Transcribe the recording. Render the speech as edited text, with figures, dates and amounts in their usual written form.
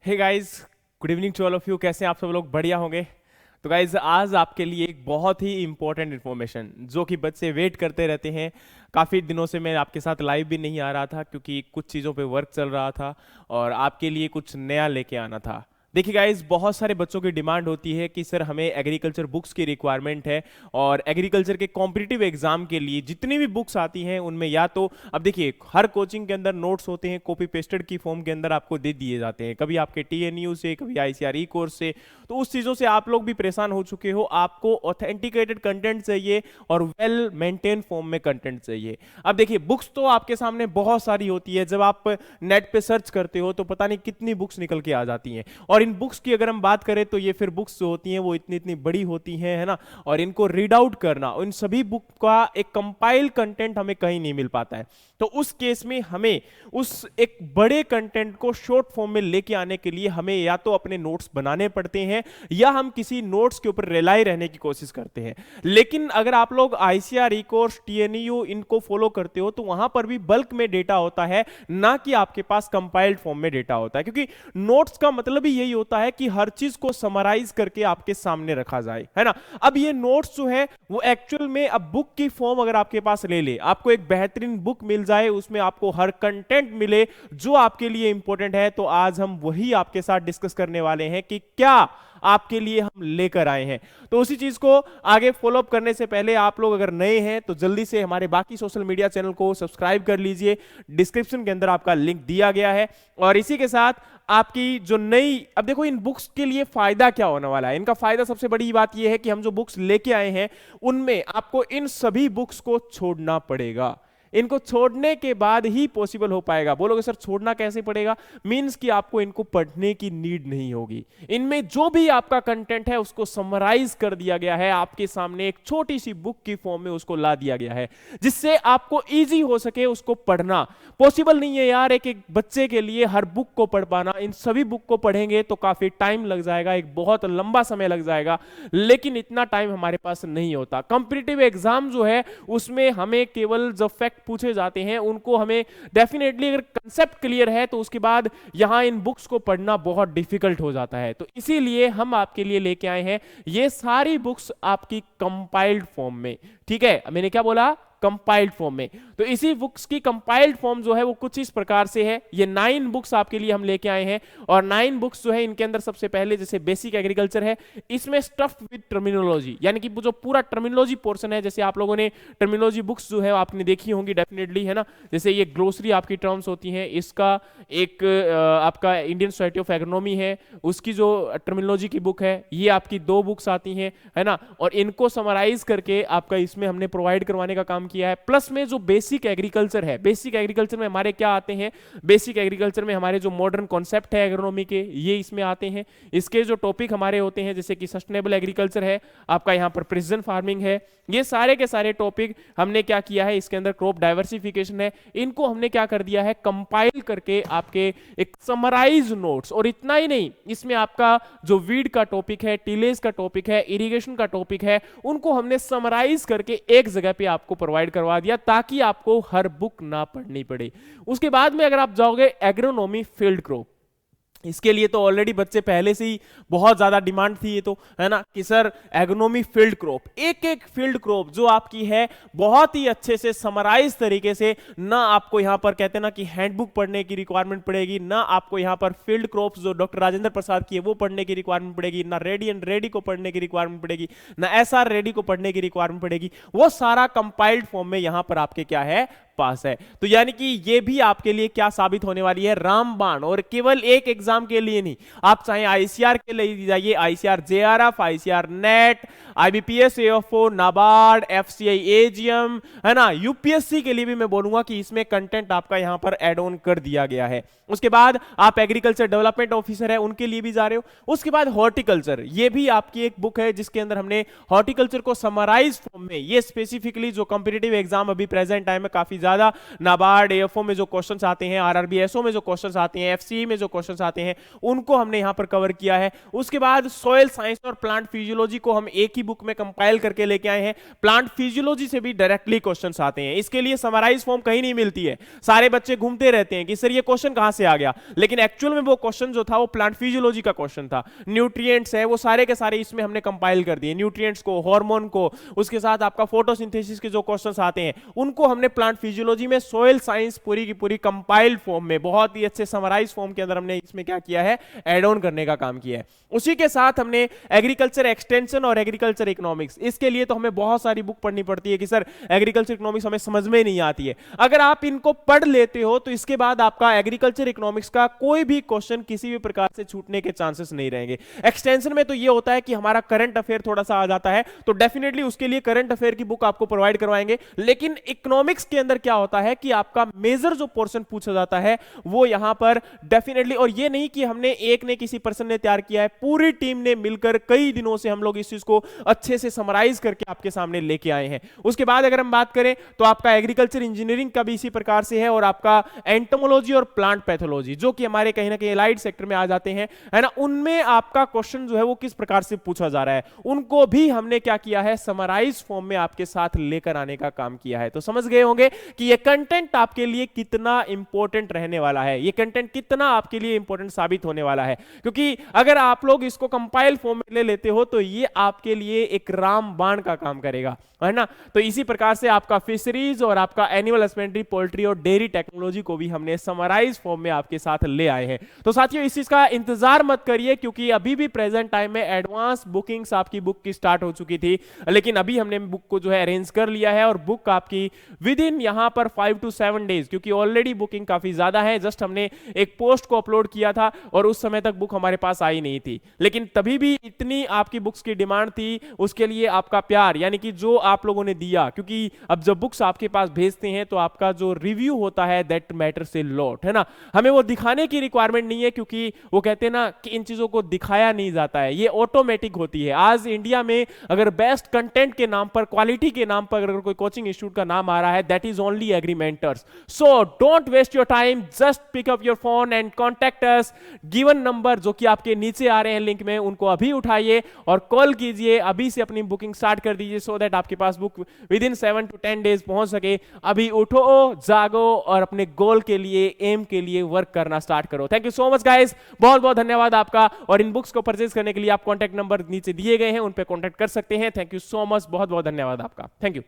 Hey guys, good evening to all of you. कैसे हैं आप सब लोग? बढ़िया होंगे। तो गाइस, आज आपके लिए एक बहुत ही इंपॉर्टेंट इन्फॉर्मेशन जो कि बच्चे वेट करते रहते हैं। काफ़ी दिनों से मैं आपके साथ लाइव भी नहीं आ रहा था क्योंकि कुछ चीज़ों पे वर्क चल रहा था और आपके लिए कुछ नया लेके आना था। देखिए गाइस, बहुत सारे बच्चों की डिमांड होती है कि सर हमें एग्रीकल्चर बुक्स की रिक्वायरमेंट है और एग्रीकल्चर के कॉम्पिटिटिव एग्जाम के लिए जितनी भी बुक्स आती हैं उनमें या तो अब देखिए हर कोचिंग के अंदर नोट्स होते हैं, कॉपी पेस्टेड की फॉर्म के अंदर आपको दे दिए जाते हैं, कभी आपके टीएनयू से, कभी आईसीआरई कोर्स से। तो उस चीज़ों से आप लोग भी परेशान हो चुके हो। आपको ऑथेंटिकेटेड कंटेंट चाहिए और वेल मेंटेन फॉर्म में कंटेंट चाहिए। अब देखिए, बुक्स तो आपके सामने बहुत सारी होती है। जब आप नेट पे सर्च करते हो तो पता नहीं कितनी बुक्स निकल के आ जाती हैं। और इन बुक्स की अगर हम बात करें तो ये फिर बुक्स जो होती हैं वो इतनी इतनी बड़ी होती हैं, है ना। और इनको रीड आउट करना, इन सभी बुक का एक कंपाइल कंटेंट हमें कहीं नहीं मिल पाता है। तो उस केस में हमें उस एक बड़े कंटेंट को शॉर्ट फॉर्म में लेके आने के लिए हमें या तो अपने नोट्स बनाने पड़ते हैं या हम किसी नोट्स के ऊपर रिलाई रहने की कोशिश करते हैं। लेकिन अगर आप लोग आईसीआरई कोर्स, टीएनयू इनको फॉलो करते हो तो वहां पर भी बल्क में डेटा होता है, ना कि आपके पास कंपाइल्ड फॉर्म में डेटा होता है। क्योंकि नोट्स का मतलब ही यही होता है कि हर चीज को समराइज करके आपके सामने रखा जाए, है ना। अब ये नोट्स जो है वो एक्चुअल में अब बुक की फॉर्म अगर आपके पास ले ले, आपको एक बेहतरीन बुक मिल जाए, उसमें आपको हर कंटेंट मिले जो आपके लिए इंपॉर्टेंट है, तो आज हम वही आपके साथ डिस्कस करने वाले हैं कि क्या आपके लिए हम लेकर आए हैं। तो उसी चीज को आगे फॉलो अप करने से पहले आप लोग अगर नए हैं तो जल्दी से हमारे बाकी सोशल मीडिया चैनल को सब्सक्राइब कर लीजिए। डिस्क्रिप्शन के अंदर आपका लिंक दिया गया है। और इसी के साथ आपकी जो नई, अब देखो इन बुक्स के लिए फायदा क्या होने वाला है। इनका फायदा सबसे बड़ी बात यह है कि हम जो बुक्स लेके आए हैं उनमें आपको इन सभी बुक्स को छोड़ना पड़ेगा। इनको छोड़ने के बाद ही पॉसिबल हो पाएगा। बोलोगे सर छोड़ना कैसे पड़ेगा? मींस कि आपको इनको पढ़ने की नीड नहीं होगी। इनमें जो भी आपका कंटेंट है उसको समराइज कर दिया गया है, आपके सामने एक छोटी सी बुक की फॉर्म में उसको ला दिया गया है, जिससे आपको इजी हो सके उसको पढ़ना। पॉसिबल नहीं है यार एक एक बच्चे के लिए हर बुक को पढ़ पाना। इन सभी बुक को पढ़ेंगे तो काफी टाइम लग जाएगा, एक बहुत लंबा समय लग जाएगा, लेकिन इतना टाइम हमारे पास नहीं होता। कॉम्पिटिटिव एग्जाम जो है उसमें हमें केवल जब फैक्ट पूछे जाते हैं उनको हमें डेफिनेटली, अगर कंसेप्ट क्लियर है तो उसके बाद यहां इन बुक्स को पढ़ना बहुत डिफिकल्ट हो जाता है। तो इसीलिए हम आपके लिए लेके आए हैं ये सारी बुक्स आपकी कंपाइल्ड फॉर्म में। ठीक है, मैंने क्या बोला? कंपाइल्ड फॉर्म में। तो इसी बुक्स की कंपाइल्ड फॉर्म जो है वो कुछ इस प्रकार से है। ये 9 बुक्स आपके लिए हम लेके आए हैं और 9 बुक्स जो है इनके अंदर सबसे पहले जैसे बेसिक एग्रीकल्चर है, इसमें स्टफ्ड विद टर्मिनोलॉजी, यानी कि जो पूरा टर्मिनोलॉजी पोर्शन है, जैसे आप लोगों ने टर्मिनोलॉजी बुक्स जो है आपने देखी होंगी डेफिनेटली, है ना। जैसे ये ग्लोसरी आपकी टर्म्स होती हैं, इसका एक आपका इंडियन सोसाइटी ऑफ एग्रोनॉमी है, उसकी जो टर्मिनोलॉजी की बुक है, ये आपकी 2 बुक्स आती हैं, है ना। और इनको समराइज करके आपका इसमें हमने प्रोवाइड करवाने का काम किया है। प्लस में जो बेसिक एग्रीकल्चर है, बेसिक एग्रीकल्चर में हमारे क्या आते हैं? बेसिक एग्रीकल्चर में हमारे जो मॉडर्न कॉन्सेप्ट है एग्रोनॉमी के, ये इसमें आते हैं। इसके जो टॉपिक हमारे होते हैं जैसे कि सस्टेनेबल एग्रीकल्चर है, आपका यहाँ पर प्रिसिजन फार्मिंग है, ये सारे के सारे टॉपिक हमने क्या किया है, इसके अंदर क्रॉप डाइवर्सिफिकेशन है, इनको हमने क्या कर दिया है, कंपाइल करके आपके एक समराइज नोट्स। और इतना ही नहीं, इसमें आपका जो वीड का टॉपिक है, टिलेज का टॉपिक है, इरिगेशन का टॉपिक है, उनको हमने समराइज करके एक जगह पे आपको प्रोवाइड करवा दिया ताकि आपको हर बुक ना पढ़नी पड़े। उसके बाद में अगर आप जाओगे एग्रोनॉमी फील्ड क्रॉप, इसके लिए तो ऑलरेडी बच्चे पहले से ही बहुत ज्यादा डिमांड थी, ये तो है ना कि सर एग्रोनॉमी फील्ड क्रॉप, एक एक फील्ड क्रॉप जो आपकी है बहुत ही अच्छे से समराइज तरीके से, ना आपको यहां पर कहते हैं ना कि हैंडबुक पढ़ने की रिक्वायरमेंट पड़ेगी, ना आपको यहां पर फील्ड क्रॉप्स जो डॉक्टर राजेंद्र प्रसाद की है वो पढ़ने की रिक्वायरमेंट पड़ेगी, ना रेडी एंड रेडी को पढ़ने की रिक्वायरमेंट पड़ेगी, ना एसआर रेडी को पढ़ने की रिक्वायरमेंट पड़ेगी। वो सारा कंपाइल्ड फॉर्म में यहां पर आपके क्या है, पास है। तो यानी कि ये भी आपके लिए क्या साबित होने वाली है, रामबाण। और केवल एक एग्जाम के लिए नहीं, आप चाहे आईसीआर के लिए जाइए, ICR JRF, ICR NET, IBPS, AFO, NABARD, FCI AGM, है ना, यूपीएससी के लिए भी मैं बोलूंगा कि इसमें कंटेंट आपका यहां पर एड ऑन कर दिया गया है। उसके बाद आप एग्रीकल्चर डेवलपमेंट ऑफिसर है उनके लिए भी जा रहे हो। उसके बाद हॉर्टिकल्चर, ये भी आपकी एक बुक है जिसके अंदर हमने हॉर्टिकल्चर को समराइज फॉर्म में, ये स्पेसिफिकली जो कॉम्पिटिटिव एग्जाम अभी प्रेजेंट टाइम में काफी ज्यादा नाबार्ड एएफओ में जो क्वेश्चंस आते हैं, आरआरबी एसओ में जो क्वेश्चंस आते हैं, एफसीई में जो क्वेश्चंस आते हैं, उनको हमने यहां पर कवर किया है। उसके बाद सॉइल साइंस और प्लांट फिजियोलॉजी को हम एक ही बुक में कंपाइल करके लेके आए हैं। प्लांट फिजियोलॉजी से भी डायरेक्टली क्वेश्चंस आते हैं, इसके लिए समराइज फॉर्म कहीं नहीं मिलती है। सारे बच्चे घूमते रहते हैं कि सर ये क्वेश्चन कहां से आ गया, लेकिन एक्चुअल में वो क्वेश्चन जो था वो प्लांट फिजियोलॉजी का क्वेश्चन था। न्यूट्रिएंट्स है वो सारे के सारे इसमें हमने कंपाइल कर दिए, न्यूट्रिएंट्स को, हार्मोन को, उसके साथ आपका फोटोसिंथेसिस के जो क्वेश्चंस आते हैं उनको हमने प्लांट फिजियोलॉजी में सॉइल साइंस पूरी की पूरी कंपाइल्ड फॉर्म में बहुत ही अच्छे समराइज फॉर्म के अंदर हमने इसमें क्या किया है, ऐड ऑन करने का काम किया है। उसी के साथ हमने एग्रीकल्चर एक्सटेंशन और एग्रीकल्चर इकोनॉमिक्स, इसके लिए तो हमें बहुत सारी बुक पढ़नी पड़ती है कि सर एग्रीकल्चर इकोनॉमिक्स हमें समझ में नहीं आती है। अगर आप इनको पढ़ लेते हो तो इसके बाद आपका एग्रीकल्चर इकोनॉमिक्स का कोई भी क्वेश्चन किसी भी प्रकार से छूटने के चांसेस नहीं रहेंगे। एक्सटेंशन में तो ये होता है कि हमारा करंट अफेयर थोड़ा सा आ जाता है, तो डेफिनेटली उसके लिए करंट अफेयर की बुक आपको प्रोवाइड करवाएंगे। लेकिन इकोनॉमिक्स के अंदर क्या होता है कि आपका मेजर जो पोर्शन पूछा जाता है वो यहां पर डेफिनेटली, और ये नहीं कि हमने एक ने किसी पर्सन ने तैयार किया है, पूरी टीम ने मिलकर कई दिनों से हम लोग इस चीज को अच्छे से समराइज करके आपके सामने लेके आए हैं। उसके बाद अगर हम बात करें तो आपका एग्रीकल्चर इंजीनियरिंग का भी इसी प्रकार से है, और आपका एंटोमोलॉजी और प्लांट पैथोलॉजी जो कि हमारे कहीं ना कहीं एलाइड सेक्टर में आ जाते हैं, है ना, उनमें आपका क्वेश्चन जो है वो किस प्रकार से पूछा जा रहा है, उनको भी हमने क्या किया है, समराइज फॉर्म में आपके साथ लेकर आने का काम किया है। तो समझ गए होंगे कि ये कंटेंट आपके लिए कितना इंपॉर्टेंट रहने वाला है, ये कंटेंट कितना आपके लिए इंपॉर्टेंट साबित होने वाला है। क्योंकि अगर आप लोग इसको कंपाइल फॉर्म में ले लेते हो तो ये आपके लिए एक रामबाण का काम करेगा, है ना। तो इसी प्रकार से आपका फिशरीज और आपका एनिमल हस्बेंड्री, पोल्ट्री और डेयरी टेक्नोलॉजी को भी हमने समराइज फॉर्म में आपके साथ ले आए हैं। तो साथियों इस चीज का इंतजार मत करिए, क्योंकि अभी भी प्रेजेंट टाइम में एडवांस बुकिंग्स आपकी बुक की स्टार्ट हो चुकी थी, लेकिन अभी हमने बुक को जो है अरेंज कर लिया है, और बुक आपकी विद इन यहां पर 5 to 7 डेज, क्योंकि ऑलरेडी बुकिंग काफी ज्यादा है। जस्ट हमने एक पोस्ट को अपलोड किया था और उस समय तक बुक हमारे पास आई नहीं थी, लेकिन तभी भी इतनी आपकी बुक्स की डिमांड थी, उसके लिए आपका प्यार, यानी कि जो आप लोगों ने दिया, क्योंकि अब जब बुक्स आपके पास भेजते हैं तो आपका जो रिव्यू होता है दैट मैटर्स ए लॉट, है ना। हमें वो दिखाने की रिक्वायरमेंट नहीं है, क्योंकि वो कहते हैं ना कि इन चीजों को दिखाया नहीं जाता है, ये ऑटोमेटिक होती है। आज इंडिया में अगर बेस्ट कंटेंट के नाम पर, क्वालिटी के नाम पर अगर कोई कोचिंग इंस्टीट्यूट का नाम आ रहा है, that is only agreements. So don't waste your time, just pick up your phone and contact us. Given number जो कि आपके नीचे आ रहे हैं लिंक में, उनको अभी उठाइए और कॉल कीजिए, अभी से अपनी बुकिंग स्टार्ट कर दीजिए, सो दैट आपके पास book within 7 to 10 days पहुंच सके। अभी उठो, जागो और अपने गोल के लिए, एम के लिए वर्क करना स्टार्ट करो। Thank you so much guys, बहुत बहुत धन्यवाद आपका। और इन बुक्स को परचेज करने के लिए आप कॉन्टैक्ट नंबर नीचे दिए गए हैं, उन पे कॉन्टैक्ट कर सकते हैं। थैंक यू सो मच, बहुत बहुत धन्यवाद आपका, थैंक यू।